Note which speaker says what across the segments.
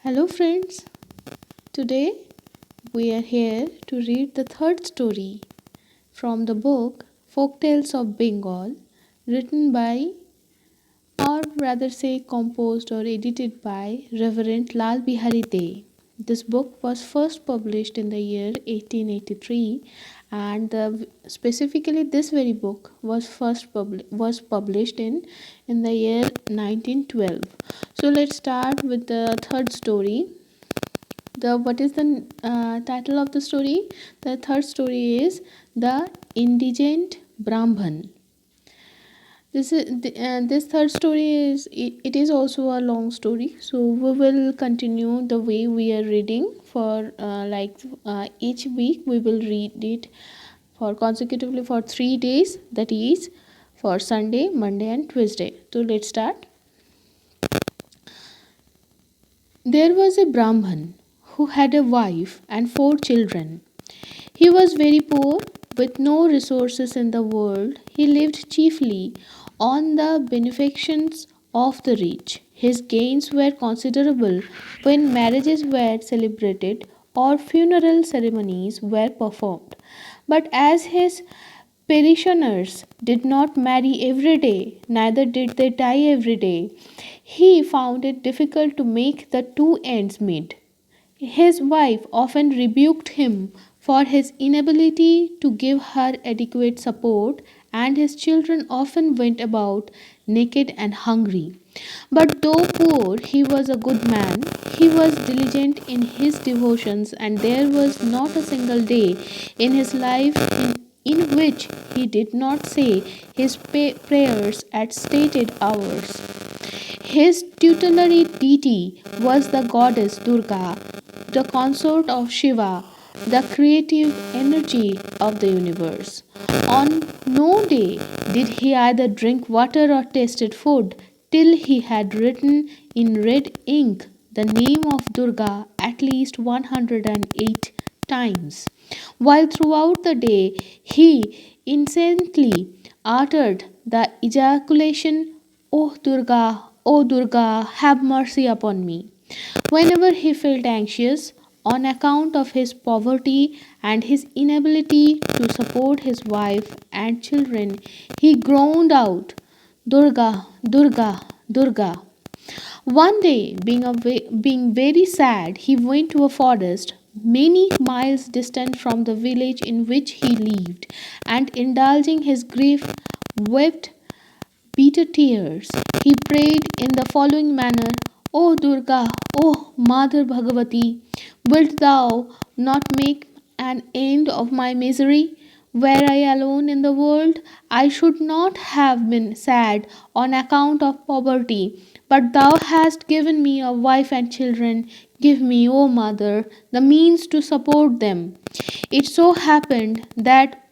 Speaker 1: Hello, friends. Today we are here to read the third story from the book Folktales of Bengal, written by, or rather say, composed or edited by Reverend Lal Bihari Dey. This book was first published in the year 1883, and specifically this very book was published in the year 1912. So let's start with the third story. The what is the title of the story? The third story is The Indigent Brahman. This third story it is also a long story, so we will continue the way we are reading for each week we will read it for consecutively for 3 days, that is for Sunday, Monday and Tuesday. So let's start. There was a Brahman who had a wife and 4 children. He was very poor, with no resources in the world. He lived chiefly on the beneficence of the rich. His gains were considerable when marriages were celebrated or funeral ceremonies were performed. But as his parishioners did not marry every day, neither did they die every day, he found it difficult to make the two ends meet. His wife often rebuked him for his inability to give her adequate support, and his children often went about naked and hungry. But though poor, he was a good man. He was diligent in his devotions, and there was not a single day in his life in which he did not say his prayers at stated hours. His tutelary deity was the goddess Durga, the consort of Shiva, the creative energy of the universe. On no day did he either drink water or tasted food till he had written in red ink the name of Durga at least 108 times, while throughout the day he incessantly uttered the ejaculation, O Durga, have mercy upon me. Whenever he felt anxious on account of his poverty and his inability to support his wife and children, he groaned out, Durga, Durga, Durga. One day, being very sad, he went to a forest many miles distant from the village in which he lived, and indulging his grief, wept bitter tears. He prayed in the following manner: O Durga, O Mother Bhagavati, wilt thou not make an end of my misery? Were I alone in the world, I should not have been sad on account of poverty. But thou hast given me a wife and children. Give me, O Mother, the means to support them. It so happened that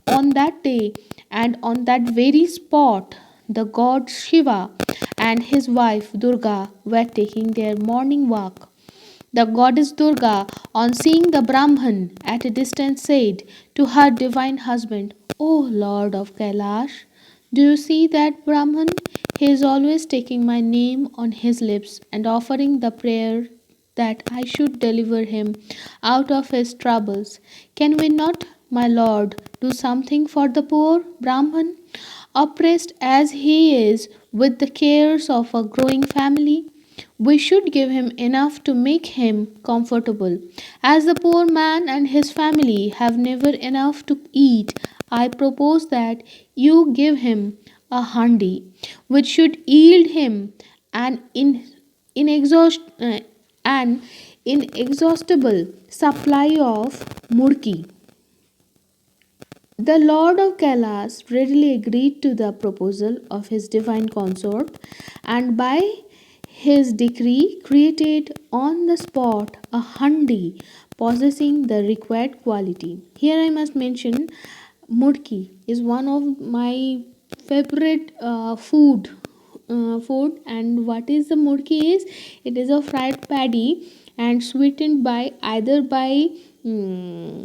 Speaker 1: on that day and on that very spot, the god Shiva and his wife Durga were taking their morning walk. The goddess Durga, on seeing the Brahman at a distance, said to her divine husband, O Lord of Kailash, do you see that Brahman? He is always taking my name on his lips and offering the prayer that I should deliver him out of his troubles. Can we not, my Lord, do something for the poor Brahman, oppressed as he is with the cares of a growing family? We should give him enough to make him comfortable. As the poor man and his family have never enough to eat, I propose that you give him a handi, which should yield him an inexhaust, uh, an inexhaustible supply of murki. The Lord of Kailas readily agreed to the proposal of his divine consort, and by his decree created on the spot a handi possessing the required quality. Here I must mention murki is one of my favorite food. And what is the murki is? It is a fried paddy and sweetened by either by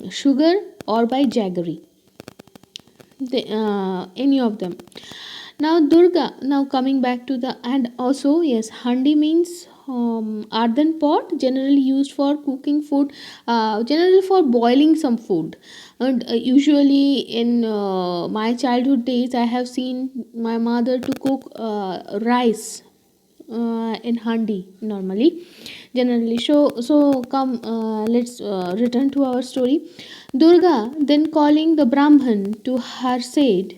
Speaker 1: sugar or by jaggery, any of them. Now Durga, now coming back to the, and also yes, handi means earthen pot, generally used for cooking food, generally for boiling some food. And usually in my childhood days, I have seen my mother to cook rice in handi normally, generally. So come, let's return to our story. Durga then calling the Brahman to her said,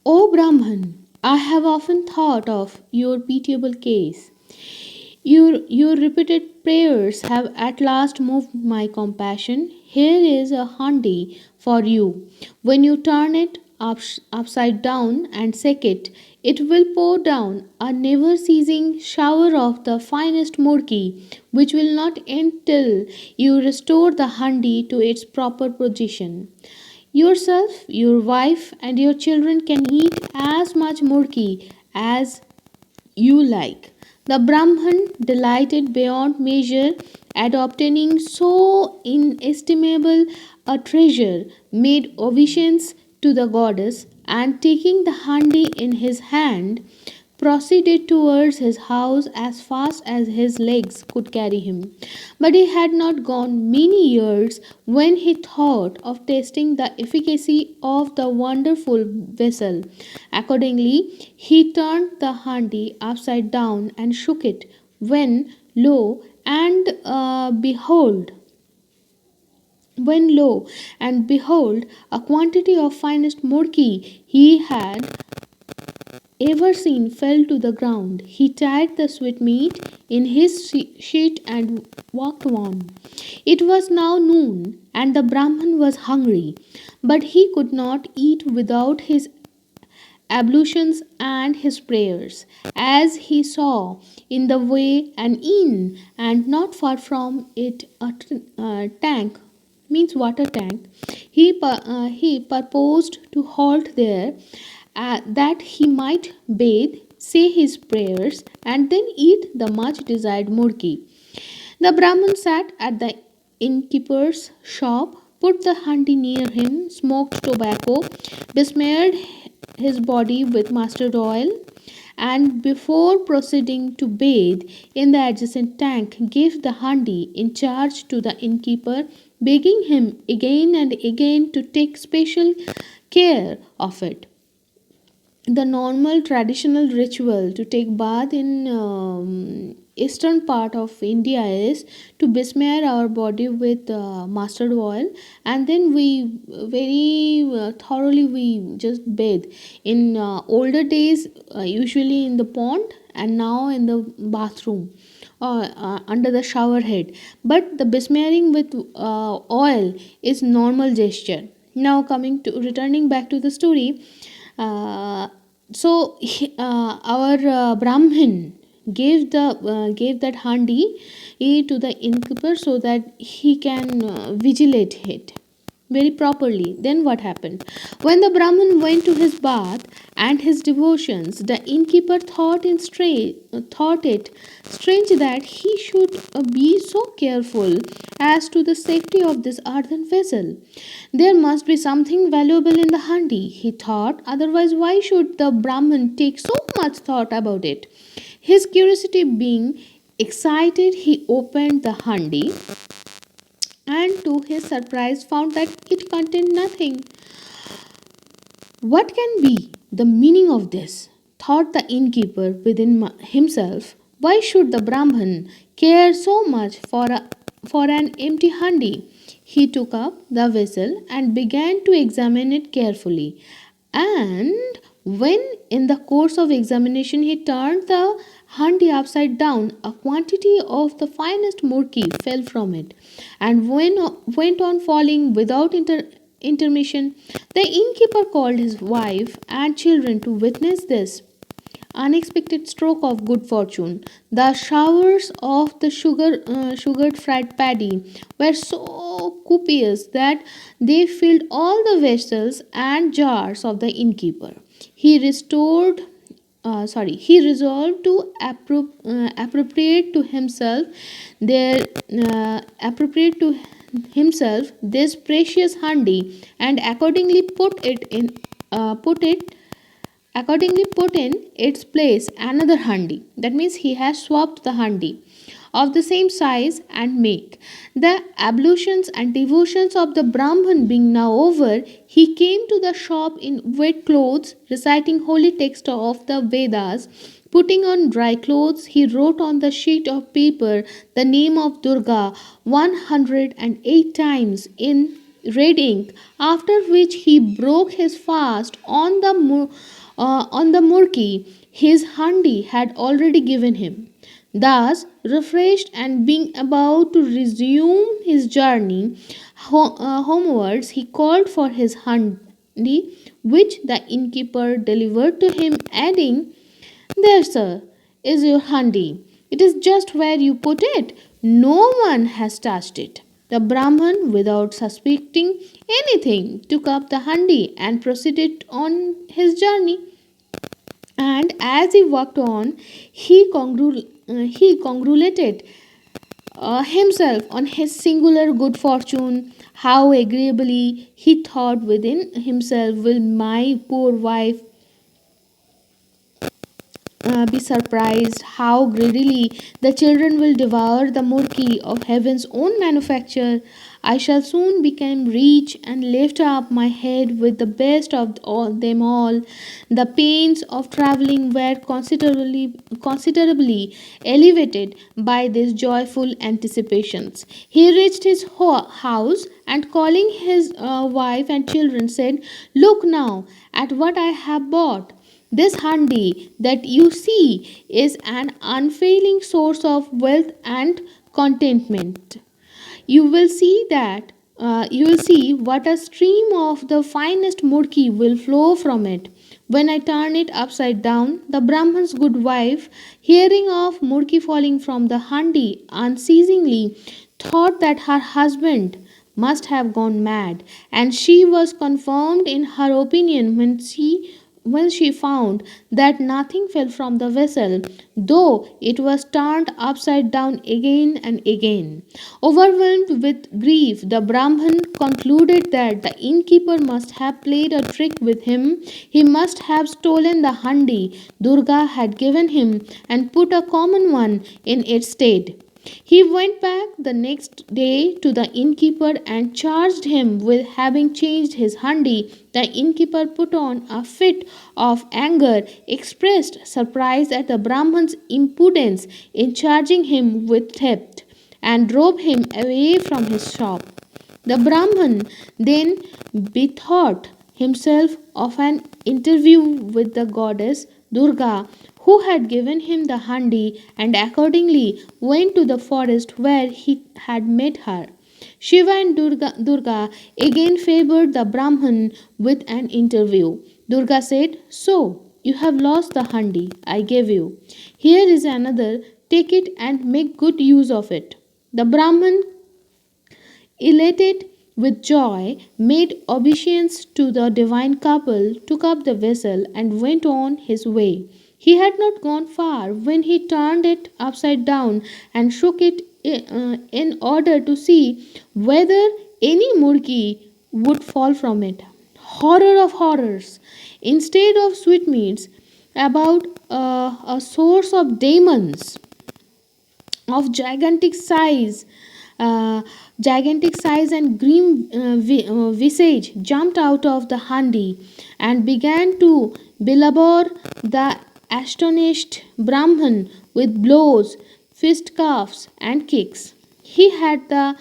Speaker 1: "O Brahman, I have often thought of your pitiable case. Your repeated prayers have at last moved my compassion. Here is a handi for you. When you turn it upside down and shake it, it will pour down a never ceasing shower of the finest murki, which will not end till you restore the handi to its proper position. Yourself, your wife, and your children can eat as much murki as you like." The Brahman, delighted beyond measure at obtaining so inestimable a treasure, made obeisance to the goddess, and taking the handi in his hand, proceeded towards his house as fast as his legs could carry him. But he had not gone many years when he thought of testing the efficacy of the wonderful vessel. Accordingly, he turned the handi upside down and shook it, and behold, when behold, a quantity of finest murki he had ever seen fell to the ground. He tied the sweetmeat in his sheet and walked on. It was now noon, and the Brahman was hungry, but he could not eat without his ablutions and his prayers. As he saw in the way an inn, and not far from it a tank, means water tank, he purposed to halt there, that he might bathe, say his prayers, and then eat the much desired murki. The Brahman sat at the innkeeper's shop, put the handi near him, smoked tobacco, besmeared his body with mustard oil, and before proceeding to bathe in the adjacent tank, gave the handi in charge to the innkeeper, begging him again and again to take special care of it. The normal traditional ritual to take bath in eastern part of India is to besmear our body with mustard oil, and then we very thoroughly we just bathe. In older days, usually in the pond, and now in the bathroom or under the shower head. But the besmearing with oil is normal gesture. Now coming to returning back to the story, uh, our Brahmin gave that handi to the innkeeper so that he can vigilate it very properly. Then what happened? When the Brahmin went to his bath and his devotions, the innkeeper thought it strange that he should be so careful as to the safety of this earthen vessel. There must be something valuable in the handi, he thought, otherwise, why should the Brahmin take so much thought about it? His curiosity being excited, he opened the handi and to his surprise found that it contained nothing. What can be the meaning of this? Thought the innkeeper within himself. Why should the Brahman care so much for an empty handi? He took up the vessel and began to examine it carefully. And when in the course of examination he turned the handi upside down, a quantity of the finest murki fell from it, and went on falling without intermission. The innkeeper called his wife and children to witness this unexpected stroke of good fortune. The showers of the sugared fried paddy were so copious that they filled all the vessels and jars of the innkeeper. He he resolved to appropriate to himself this precious handi, and accordingly put it accordingly put in its place another handi. That means he has swapped the handi of the same size and make. The ablutions and devotions of the Brahman being now over, he came to the shop in wet clothes, reciting holy text of the Vedas. Putting on dry clothes, he wrote on the sheet of paper the name of Durga 108 times in red ink, after which he broke his fast on the murki his handi had already given him. Thus, refreshed and being about to resume his journey homewards, he called for his handi, which the innkeeper delivered to him, adding, "There, sir, is your handi. It is just where you put it. No one has touched it." The Brahman, without suspecting anything, took up the handi and proceeded on his journey. And as he walked on, he congratulated himself on his singular good fortune. How agreeably, he thought within himself, will my poor wife be surprised how greedily the children will devour the murki of heaven's own manufacture. I shall soon become rich and lift up my head with the best of them all. The pains of traveling were considerably elevated by these joyful anticipations. He reached his house and calling his wife and children said, "Look now at what I have bought. This handi that you see is an unfailing source of wealth and contentment. You will see what a stream of the finest murki will flow from it. When I turn it upside down, the Brahman's good wife, hearing of murki falling from the handi unceasingly, thought that her husband must have gone mad, and she was confirmed in her opinion when she found that nothing fell from the vessel, though it was turned upside down again and again. Overwhelmed with grief, the Brahman concluded that the innkeeper must have played a trick with him. He must have stolen the handi Durga had given him and put a common one in its stead. He went back the next day to the innkeeper and charged him with having changed his handi. The innkeeper put on a fit of anger, expressed surprise at the Brahman's impudence in charging him with theft, and drove him away from his shop. The Brahman then bethought himself of an interview with the goddess Durga, who had given him the handi, and accordingly went to the forest where he had met her. Shiva and Durga again favored the Brahman with an interview. Durga said, "So, you have lost the handi I gave you. Here is another. Take it and make good use of it." The Brahman, elated with joy, made obeisance to the divine couple, took up the vessel, and went on his way. He had not gone far when he turned it upside down and shook it in order to see whether any murki would fall from it. Horror of horrors! Instead of sweetmeats, about a source of demons of uh, gigantic size and grim visage jumped out of the handi and began to belabor the astonished Brahman with blows, fisticuffs, and kicks. He had the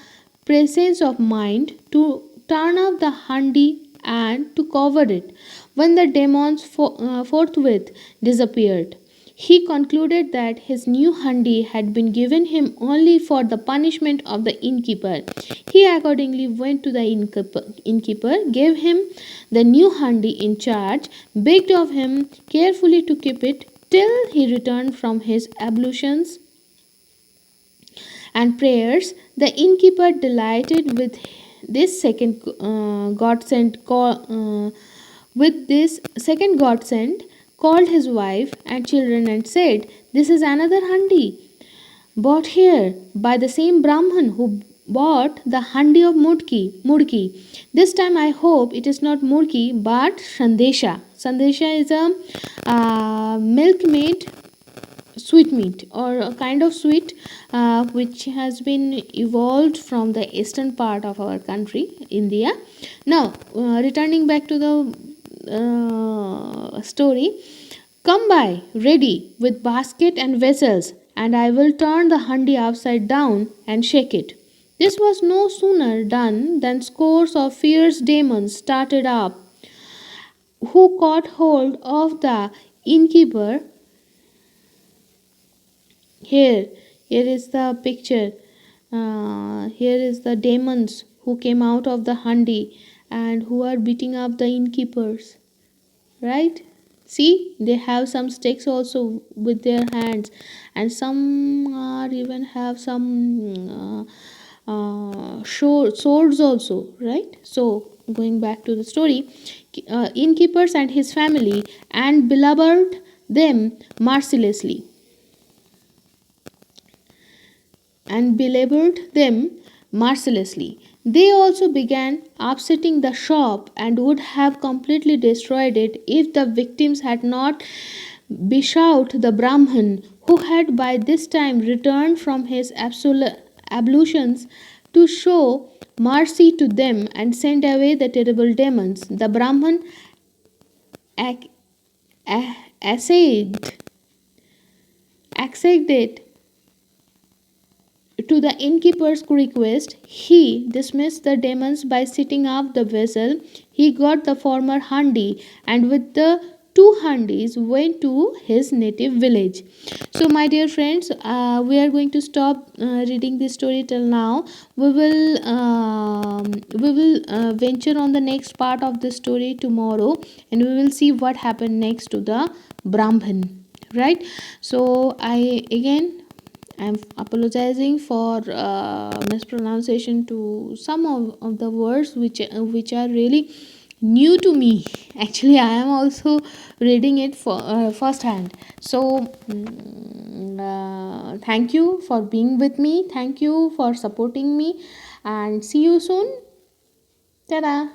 Speaker 1: presence of mind to turn up the handi and to cover it when the demons forthwith disappeared. He concluded that his new handi had been given him only for the punishment of the innkeeper. He accordingly went to the innkeeper, gave him the new handi in charge, begged of him carefully to keep it till he returned from his ablutions and prayers. The innkeeper, delighted this second godsend, with this second godsend, called his wife and children and said, "This is another handi bought here by the same Brahman who bought the handi of Murki. This time I hope it is not Murki but Shandesha." Sandesha is a milkmaid sweetmeat or a kind of sweet which has been evolved from the eastern part of our country, India. Now returning back to the story. Come by ready with basket and vessels, and I will turn the handi upside down and shake it. This was no sooner done than scores of fierce demons started up, who caught hold of the innkeeper. Here, here is the picture. Here is the demons who came out of the handi and who are beating up the innkeepers. Right? See, they have some sticks also with their hands, and some are even have some swords also. Right? So, going back to the story, innkeepers and his family and beloved them mercilessly and belabored them mercilessly. They also began upsetting the shop and would have completely destroyed it if the victims had not besought the Brahman, who had by this time returned from his ablutions, to show mercy to them and send away the terrible demons. The Brahman ac- essayed, acceded to the innkeeper's request. He dismissed the demons by setting up the vessel. He got the former handi and with the two handis went to his native village. So, my dear friends, we are going to stop reading this story till now. We will venture on the next part of the story tomorrow, and we will see what happened next to the Brahman. Right? So, I again I'm apologizing for mispronunciation to some of the words which are really new to me. Actually, I am also reading it for first hand. So, thank you for being with me. Thank you for supporting me, and see you soon. Ta-da!